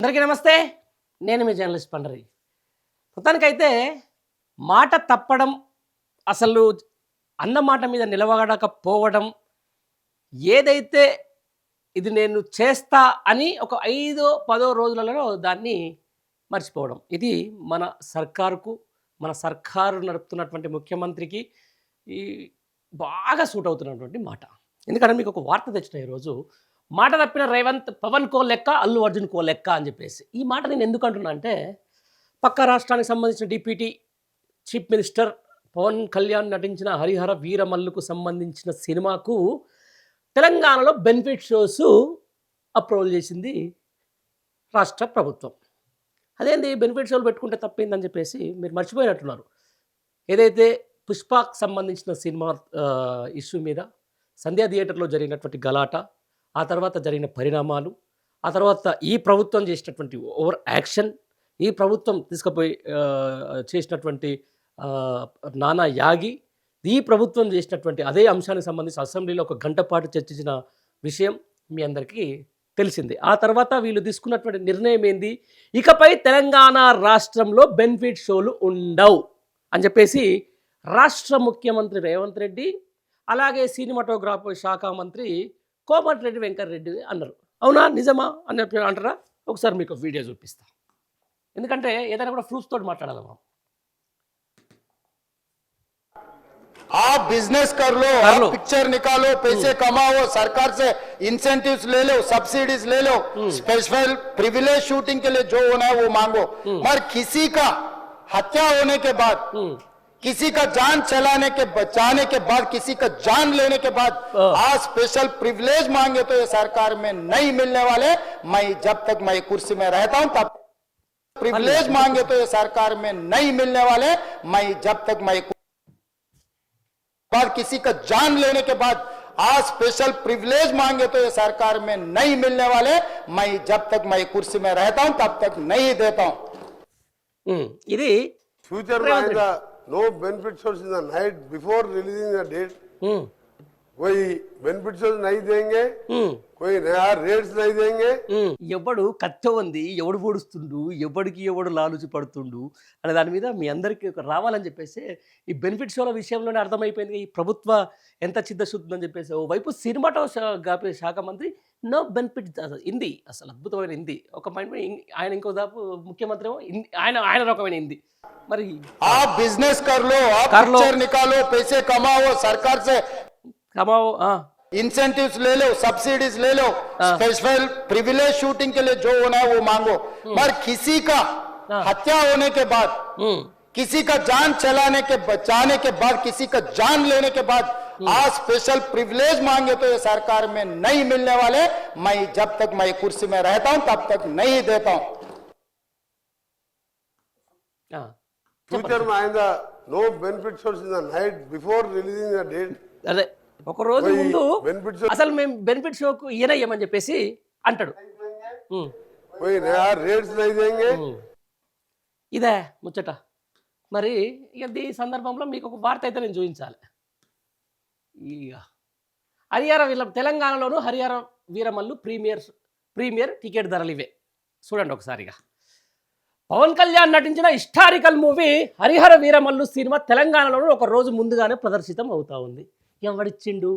అందరికీ నమస్తే. నేను మీ జర్నలిస్ట్ పండరి. మొత్తానికైతే మాట తప్పడం, అసలు అన్న మాట మీద నిలబడకపోవడం, ఏదైతే ఇది నేను చేస్తా అని ఒక 5-10 రోజులలో దాన్ని మర్చిపోవడం. ఇది మన సర్కారుకు, మన సర్కారు నడుపుతున్నటువంటి ముఖ్యమంత్రికి ఈ బాగా సూట్ అవుతున్నటువంటి మాట. ఎందుకంటే మీకు ఒక వార్త తెచ్చిన ఈరోజు, మాట తప్పిన రేవంత్ పవన్ కో లెక్క, అల్లు అర్జున్ కో లెక్క అని చెప్పేసి. ఈ మాట నేను ఎందుకు అంటున్నా అంటే, పక్క రాష్ట్రానికి సంబంధించిన deputy chief minister Pawan Kalyan నటించిన హరిహర వీరమల్లుకు సంబంధించిన సినిమాకు తెలంగాణలో బెనిఫిట్ షోస్ అప్రూవల్ చేసింది రాష్ట్ర ప్రభుత్వం. అదేంది బెనిఫిట్ షోలు పెట్టుకుంటే తప్పిందని చెప్పేసి మీరు మర్చిపోయినట్టున్నారు. ఏదైతే పుష్పకు సంబంధించిన సినిమా ఇష్యూ మీద సంధ్యా థియేటర్లో జరిగినటువంటి గలాట, ఆ తర్వాత జరిగిన పరిణామాలు, ఆ తర్వాత ఈ ప్రభుత్వం చేసినటువంటి ఓవర్ యాక్షన్, ఈ ప్రభుత్వం తీసుకుపోయి చేసినటువంటి నానా యాగి, ఈ ప్రభుత్వం చేసినటువంటి అదే అంశానికి సంబంధించి అసెంబ్లీలో 1 గంట పాటు చర్చించిన విషయం మీ అందరికీ తెలిసిందే. ఆ తర్వాత వీళ్ళు తీసుకున్నటువంటి నిర్ణయం ఏంది, ఇకపై తెలంగాణ రాష్ట్రంలో బెనిఫిట్ షోలు ఉండవు అని చెప్పేసి రాష్ట్ర ముఖ్యమంత్రి రేవంత్ రెడ్డి, అలాగే సినిమాటోగ్రాఫీ శాఖ మంత్రి కోమటిరెడ్డి వెంకటరెడ్డి అన్నారు. అవునా, నిజమా అని అంటారా? ఒకసారి మీకు వీడియో చూపిస్తా. ఎందుకంటే ఏదైనా కూడా ప్రూఫ్ తోటి మాట్లాడాలి మనం. आप बिजनेस कर लो, आप पिक्चर निकालो, पैसे कमाओ, सरकार से इंसेंटिव्स ले लो, सब्सिडीज ले लो, स्पेशल प्रिविलेज शूटिंग के लिए जो होना है वो मांगो, मगर किसी का हत्या होने के बाद, किसी का जान चलाने के बचाने के बाद, किसी का जान लेने के बाद आज स्पेशल प्रिविलेज मांगे तो ये सरकार में नहीं मिलने वाले। मैं जब तक मैं कुर्सी में रहता हूं तब प्रिविलेज मांगे तो ये सरकार में नहीं मिलने वाले। मैं जब तक मैं बाद किसी का जान लेने के बाद आज स्पेशल प्रिविलेज मांगे तो ये सरकार में नहीं मिलने वाले। मैं जब तक मैं कुर्सी में रहता हूं तब तक नहीं देता हूं। ఇది फ्यूचर में आएगा no benefit source in the night before releasing the date. कोई बेनिफिट सोर्स नहीं देंगे, कोई नया रेट्स नहीं देंगे। ఎవడు కత్తి ఉంది, ఎవడు పొడుస్తుండు, ఎవడికి ఎవడు లాలుచి పడుతుండు అనే దాని మీద మీ అందరికీ రావాలని చెప్పేసి ఈ బెనిఫిట్ షోల విషయంలోనే అర్థమైపోయింది ఈ ప్రభుత్వ ఎంత చిత్తశుద్ధి అని చెప్పేసి. ఓవైపు సినిమాటోగ్రఫీ శాఖ మంత్రి నో బెనిఫిట్, హిందీ అసలు అద్భుతమైన హిందీ, ఒక మైండ్ ఆయన ఇంకో దాపు ముఖ్యమంత్రి ఏమో ఆయన రకమైన హిందీ. మరి आप बिजनेस कर लो, आप पिक्चर निकालो, पैसे कमाओ, सरकार से कमाओ, इंसेंटिव्स ले लो, सब्सिडीज ले लो, स्पेशल प्रिविलेज शूटिंग के लिए जो होना है वो मांगो, मगर किसी का हत्या होने के बाद, किसी का जान चलाने के बचाने के बाद, किसी का जान लेने के बाद आज स्पेशल प्रिविलेज मांगे तो ये सरकार में नहीं मिलने वाले। मैं जब तक मैं कुर्सी में रहता हूं तब तक नहीं देता हूं। फ्यूचर में आएगा no benefit source in the night before releasing the date. అదే ఒక రోజు ముందు అసలు మేము బెనిఫిట్ షోకు ఈయనయ్యమని చెప్పేసి అంటాడు. कोई नया रेट्स नहीं देंगे। ఇదే ముచ్చట. మరి ఇక ఈ సందర్భంలో మీకు ఒక వార్త అయితే నేను చూపించాలి. ఇక హరిహర తెలంగాణలోను హరిహర వీరమల్లు ప్రీమియర్ టికెట్ ధరలు ఇవే చూడండి ఒకసారిగా. పవన్ కళ్యాణ్ నటించిన historical movie Harihara Veeramallu cinema తెలంగాణలోనూ ఒక రోజు ముందుగానే ప్రదర్శితం అవుతా ఉంది. ఎవడిచ్చిండు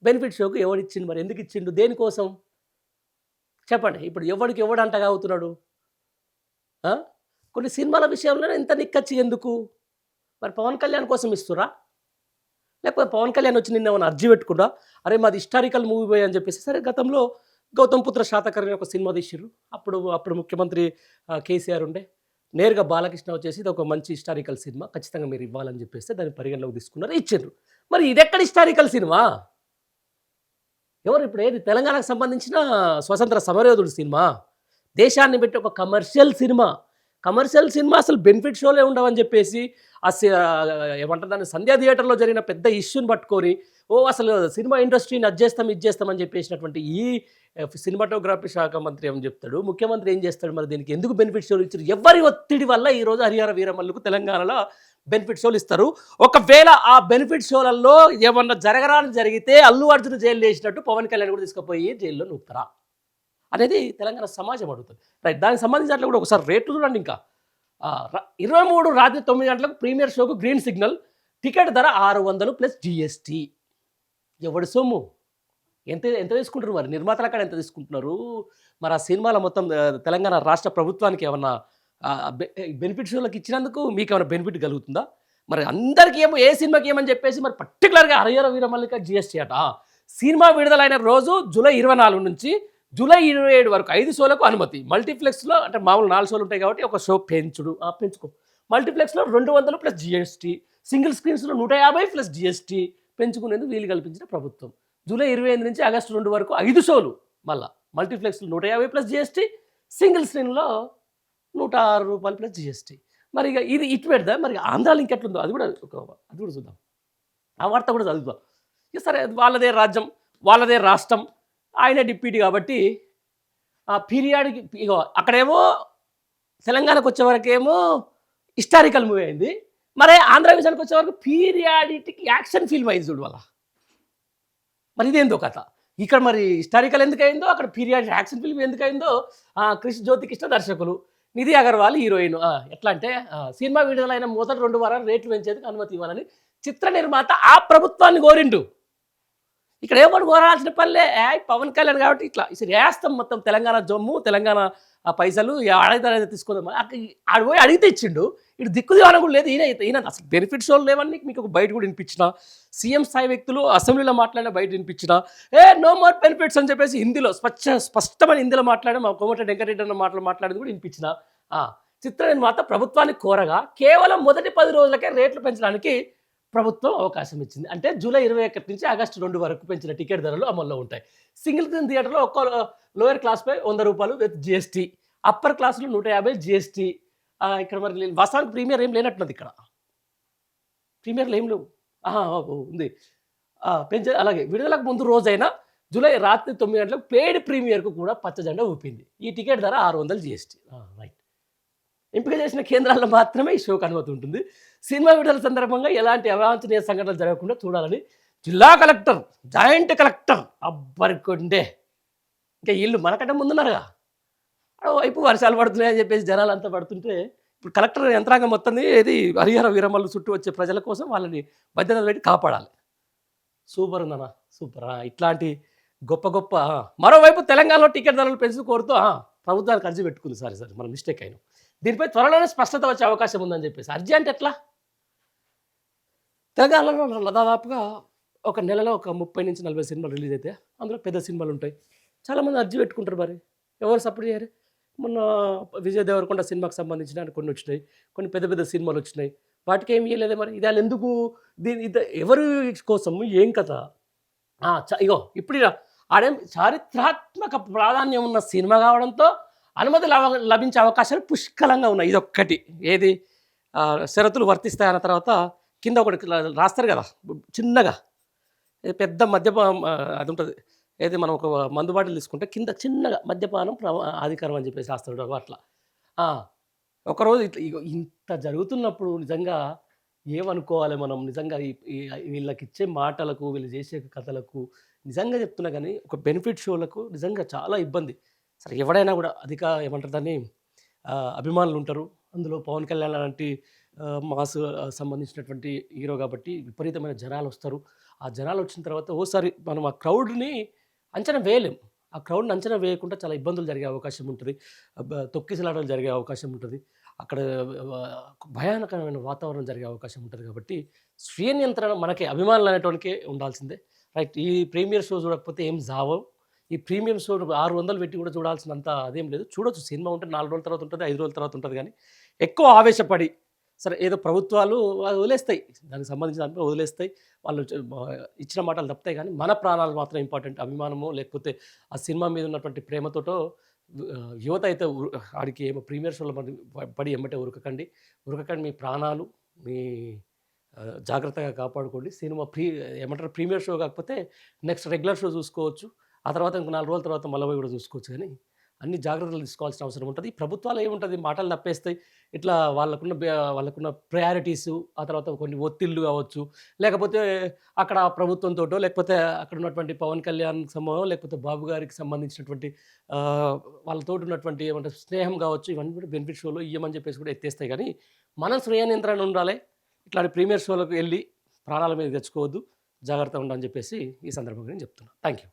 బెనిఫిట్ షోకు? ఎవడిచ్చిండు? మరి ఎందుకు ఇచ్చిండు? దేనికోసం చెప్పండి. ఇప్పుడు ఎవడు అంటగా అవుతున్నాడు? కొన్ని సినిమాల విషయంలో ఇంత నిక్కచ్చి ఎందుకు? మరి పవన్ కళ్యాణ్ కోసం ఇస్తురా, లేకపోతే పవన్ కళ్యాణ్ వచ్చి నిన్న ఏమైనా అర్జీ పెట్టుకున్నా, అరే మాది హిస్టారికల్ మూవీ పోయి అని చెప్పేసి. సరే, గతంలో గౌతమ్ పుత్ర శాతకర్ణి ఒక సినిమా తీసిర్రు. అప్పుడు ముఖ్యమంత్రి కేసీఆర్ ఉండే, నేరుగా బాలకృష్ణ వచ్చేసి ఇది ఒక మంచి హిస్టారికల్ సినిమా, ఖచ్చితంగా మీరు ఇవ్వాలని చెప్పేస్తే దాన్ని పరిగణలోకి తీసుకున్నారు, ఇచ్చిండ్రు. మరి ఇది ఎక్కడ హిస్టారికల్ సినిమా? ఎవరు ఇప్పుడు ఏది తెలంగాణకు సంబంధించిన స్వతంత్ర సమరయోధుడు సినిమా, దేశాన్ని పెట్టి ఒక కమర్షియల్ సినిమా అసలు బెనిఫిట్ షోలే ఉండవని చెప్పేసి ఏమంటారు దాన్ని, సంధ్యా థియేటర్లో జరిగిన పెద్ద ఇష్యూని పట్టుకొని అసలు సినిమా ఇండస్ట్రీని ఇది చేస్తామని చెప్పేసినటువంటి ఈ సినిమాటోగ్రఫీ శాఖ మంత్రి ఏమని చెప్తాడు, ముఖ్యమంత్రి ఏం చేస్తాడు? మరి దీనికి ఎందుకు బెనిఫిట్ షోలు ఇచ్చారు? ఎవరి ఒత్తిడి వల్ల ఈరోజు హరిహర వీరమల్లుకు తెలంగాణలో బెనిఫిట్ షోలు ఇస్తారు. ఒకవేళ ఆ బెనిఫిట్ షోలలో ఏమన్నా జరిగితే అల్లు అర్జున్ జైలు వేసినట్టు పవన్ కళ్యాణ్ కూడా తీసుకుపోయి జైల్లో నూపుతారా? అనేది తెలంగాణ సమాజం అడుగుతుంది. రైట్, దానికి సంబంధించి అట్లా కూడా ఒకసారి రేట్లు చూడండి. ఇంకా 23 రాత్రి 9 గంటలకు ప్రీమియర్ షోకు గ్రీన్ సిగ్నల్, టికెట్ ధర 600 ప్లస్ జిఎస్టీ. ఎవడి సొమ్ము? ఎంత ఎంత తీసుకుంటారు మరి? నిర్మాతల కాడ ఎంత తీసుకుంటున్నారు మరి? ఆ సినిమాలో మొత్తం తెలంగాణ రాష్ట్ర ప్రభుత్వానికి ఏమన్నా బెనిఫిట్ షోలకు ఇచ్చినందుకు మీకు ఏమైనా బెనిఫిట్ కలుగుతుందా? మరి అందరికీ ఏమో ఏ సినిమాకి ఏమని చెప్పేసి మరి పర్టికులర్గా హరిహర వీరమల్లిక జిఎస్టీ అట. సినిమా విడుదలైన రోజు జూలై 24 నుంచి జూలై 27 వరకు 5 షోలకు అనుమతి. మల్టీప్లెక్స్లో అంటే మామూలు 4 షోలు ఉంటాయి కాబట్టి ఒక షో పెంచుకో. మల్టీప్లెక్స్లో 200 ప్లస్ జిఎస్టీ, సింగిల్ స్క్రీన్స్లో 150 ప్లస్ జిఎస్టీ పెంచుకునేందుకు వీలు కల్పించిన ప్రభుత్వం. జూలై 25 నుంచి ఆగస్టు 2 వరకు 5 షోలు, మళ్ళీ మల్టీప్లెక్స్లో 150 ప్లస్ జిఎస్టీ, సింగిల్ స్క్రీన్లో 106 రూపాయలు ప్లస్ జిఎస్టీ. మరి ఇక ఇది ఇటు పెడదా? మరి ఆంధ్రాలో ఇంకెట్లుందో అది కూడా చూద్దాం. ఆ వార్త కూడా చదువుదాం. ఇక సరే, వాళ్ళదే రాజ్యం, వాళ్ళదే రాష్ట్రం, ఆయన డిప్యూటీ కాబట్టి ఆ పీరియాడిక్ ఇగో అక్కడేమో తెలంగాణకు వచ్చే వరకేమో హిస్టారికల్ మూవీ అయింది. మరి ఆంధ్ర విషయానికి వచ్చే వరకు పీరియాడిక్ యాక్షన్ ఫిల్మ్ అయింది చూడు వాళ్ళ. మరి ఇదేందో కథ. ఇక్కడ మరి హిస్టారికల్ ఎందుకు అయిందో, అక్కడ పీరియాడిక్ యాక్షన్ ఫిల్మ్ ఎందుకు అయిందో జ్యోతికృష్ణ దర్శకులు, నిధి అగర్వాల్ హీరోయిన్. ఎట్లా అంటే సినిమా విడుదలైన మొదటి 2 వారాలు రేట్లు పెంచేందుకు అనుమతి ఇవ్వాలని చిత్ర నిర్మాత ఆ ప్రభుత్వాన్ని కోరిండు. ఇక్కడ ఏమని కోరాల్సిన పనిలే, పవన్ కళ్యాణ్ కాబట్టి ఇట్లా ఇసలు వేస్తాం మొత్తం తెలంగాణ జమ్ము, తెలంగాణ ఆ పైసలు అడిగితే తీసుకుందాం. ఆడు పోయి అడిగితే ఇచ్చిండు. ఇటు దిక్కు దివానం కూడా లేదు. ఈయన అసలు బెనిఫిట్ షోలు లేవని మీకు ఒక బయట కూడా వినిపించిన, సీఎం స్థాయి వ్యక్తులు అసెంబ్లీలో మాట్లాడిన బయట వినిపించిన, నో మోర్ బెనిఫిట్స్ అని చెప్పేసి హిందీలో స్పష్టమైన హిందీలో మాట్లాడి మా కోమటిరెడ్డి వెంకటరెడ్డి అన్న మాట్లాడేది కూడా వినిపించిన. చిత్ర నిర్మాత ప్రభుత్వాన్ని కోరగా కేవలం మొదటి 10 రోజులకే రేట్లు పెంచడానికి ప్రభుత్వం అవకాశం ఇచ్చింది. అంటే జూలై 21 నుంచి ఆగస్టు 2 వరకు పెంచిన టికెట్ ధరలు అమల్లో ఉంటాయి. సింగిల్ స్క్రీన్ థియేటర్లో ఒక్కో లోయర్ క్లాస్పై 100 రూపాయలు విత్ జిఎస్టీ, అప్పర్ క్లాసులో 150 జిఎస్టీ. ఇక్కడ మరి వాస్తవానికి ప్రీమియర్ ఏం లేనట్టున్నది. ఇక్కడ ప్రీమియర్లు ఏం లేవు. ఉంది పెంచే. అలాగే విడుదలకు ముందు రోజైన జూలై రాత్రి 9 గంటలకు పెయిడ్ ప్రీమియర్కు కూడా పచ్చజెండా ఊపింది. ఈ టికెట్ ధర 600 జిఎస్టీ. రైట్. ఎంపిక చేసిన కేంద్రాల్లో మాత్రమే ఈ షోకు అనుమతి ఉంటుంది. సినిమా విడుదల సందర్భంగా ఎలాంటి అవాంఛనీయ సంఘటనలు జరగకుండా చూడాలని జిల్లా కలెక్టర్, జాయింట్ కలెక్టర్ అబ్బరికొండే, ఇంకా వీళ్ళు మనకంటే ముందున్నారుగా, వైపు వర్షాలు పడుతున్నాయని చెప్పేసి జనాలు అంతా పడుతుంటే ఇప్పుడు కలెక్టర్ యంత్రాంగం మొత్తం ఏది హరిహర వీరమల్లు చుట్టూ వచ్చే ప్రజల కోసం వాళ్ళని భద్రత పెట్టి కాపాడాలి. సూపర్ ఉందన్న, సూపర్. ఇట్లాంటి గొప్ప మరోవైపు తెలంగాణలో టికెట్ ధరలు పెంచుతూ కోరుతూ ప్రభుత్వానికి అర్జీ పెట్టుకుంది. సరే మన మిస్టేక్ అయినా దీనిపై త్వరలోనే స్పష్టత వచ్చే అవకాశం ఉందని చెప్పేసి. అర్జీ అంటే ఎట్లా? తెలంగాణలో దాదాపుగా ఒక నెలలో ఒక 30 నుంచి 40 సినిమాలు రిలీజ్ అయితే అందులో పెద్ద సినిమాలు ఉంటాయి. చాలామంది అర్జీ పెట్టుకుంటారు. మరి ఎవరు సపోర్ట్ చేయరు? మొన్న విజయ్ దేవరకొండ సినిమాకి సంబంధించిన కొన్ని వచ్చినాయి, కొన్ని పెద్ద సినిమాలు వచ్చినాయి. వాటికి ఏమి ఇవ్వలేదే. మరి ఇది వాళ్ళు ఎందుకు? ఎవరి కోసం, ఏం కథ? ఇగో ఇప్పుడు ఆడేం చారిత్రాత్మక ప్రాధాన్యం ఉన్న సినిమా కావడంతో అనుమతి లభించే అవకాశాలు పుష్కలంగా ఉన్నాయి. ఇదొక్కటి ఏది షరతులు వర్తిస్తాయన్న తర్వాత కింద ఒకటి రాస్తారు కదా చిన్నగా, పెద్ద మద్యపానం అది ఉంటుంది. ఏది మనం ఒక మందు బాటిల్ తీసుకుంటే కింద చిన్నగా మద్యపానం అధికారం అని చెప్పేసి రాస్తాడు. అట్లా ఒకరోజు ఇట్లా ఇంత జరుగుతున్నప్పుడు నిజంగా ఏమనుకోవాలి మనం? నిజంగా వీళ్ళకి ఇచ్చే మాటలకు, వీళ్ళు చేసే కథలకు నిజంగా చెప్తున్నా కానీ ఒక బెనిఫిట్ షోలకు నిజంగా చాలా ఇబ్బంది. సరే, ఎవడైనా కూడా ఏమంటారు దాన్ని, అభిమానులు ఉంటారు. అందులో పవన్ కళ్యాణ్ లాంటి మాస్ సంబంధించినటువంటి హీరో కాబట్టి విపరీతమైన జనాలు వస్తారు. ఆ జనాలు వచ్చిన తర్వాత ఓసారి మనం ఆ క్రౌడ్ని అంచనా వేయలేం. ఆ క్రౌడ్ని అంచనా వేయకుండా చాలా ఇబ్బందులు జరిగే అవకాశం ఉంటుంది. తొక్కిసలాటలు జరిగే అవకాశం ఉంటుంది. అక్కడ భయానకరమైన వాతావరణం జరిగే అవకాశం ఉంటుంది. కాబట్టి స్వీయ నియంత్రణ మనకి అభిమానులు అనేటువంటికే ఉండాల్సిందే. రైట్. ఈ ప్రీమియర్ షో చూడకపోతే ఏం జావం. ఈ ప్రీమియం షో 600 పెట్టి కూడా చూడాల్సినంత అదేం లేదు. చూడొచ్చు, సినిమా ఉంటే 4 రోజుల తర్వాత ఉంటుంది, 5 రోజుల తర్వాత ఉంటుంది. కానీ ఎక్కువ ఆవేశపడి సరే ఏదో ప్రభుత్వాలు వదిలేస్తాయి, దానికి సంబంధించిన దాంట్లో వదిలేస్తాయి, వాళ్ళు ఇచ్చిన మాటలు తప్పుతాయి. కానీ మన ప్రాణాలు మాత్రం ఇంపార్టెంట్. అభిమానమో లేకపోతే ఆ సినిమా మీద ఉన్నటువంటి ప్రేమతోటో యువత అయితే ఆడికి ఏమో ప్రీమియర్ షోలో పడి ఎమ్మటే ఉరకకండి. మీ ప్రాణాలు మీ జాగ్రత్తగా కాపాడుకోండి. సినిమా ఏమంటారు ప్రీమియర్ షో కాకపోతే నెక్స్ట్ రెగ్యులర్ షో చూసుకోవచ్చు. ఆ తర్వాత ఇంకో 4 రోజుల తర్వాత మళ్ళీ కూడా చూసుకోవచ్చు. కానీ అన్ని జాగ్రత్తలు తీసుకోవాల్సిన అవసరం ఉంటుంది. ప్రభుత్వాలు ఏముంటుంది, మాటలు తప్పేస్తాయి. ఇట్లా వాళ్ళకున్న ప్రయారిటీసు, ఆ తర్వాత కొన్ని ఒత్తిళ్ళు కావచ్చు, లేకపోతే అక్కడ ప్రభుత్వంతోటో, లేకపోతే అక్కడ ఉన్నటువంటి పవన్ కళ్యాణ్ సమూహం, లేకపోతే బాబు గారికి సంబంధించినటువంటి వాళ్ళతోటి ఉన్నటువంటి ఏమంటే స్నేహం కావచ్చు, ఇవన్నీ కూడా బెనిఫిట్ షోలో ఇయ్యమని చెప్పేసి కూడా ఎత్తేస్తాయి. కానీ మనం స్వీయ నియంత్రణ ఉండాలి. ఇట్లాంటి ప్రీమియర్ షోలకు వెళ్ళి ప్రాణాల మీద తెచ్చుకోవద్దు, జాగ్రత్తగా ఉండాలని చెప్పేసి ఈ సందర్భంగా నేను చెప్తున్నాను. Thank you.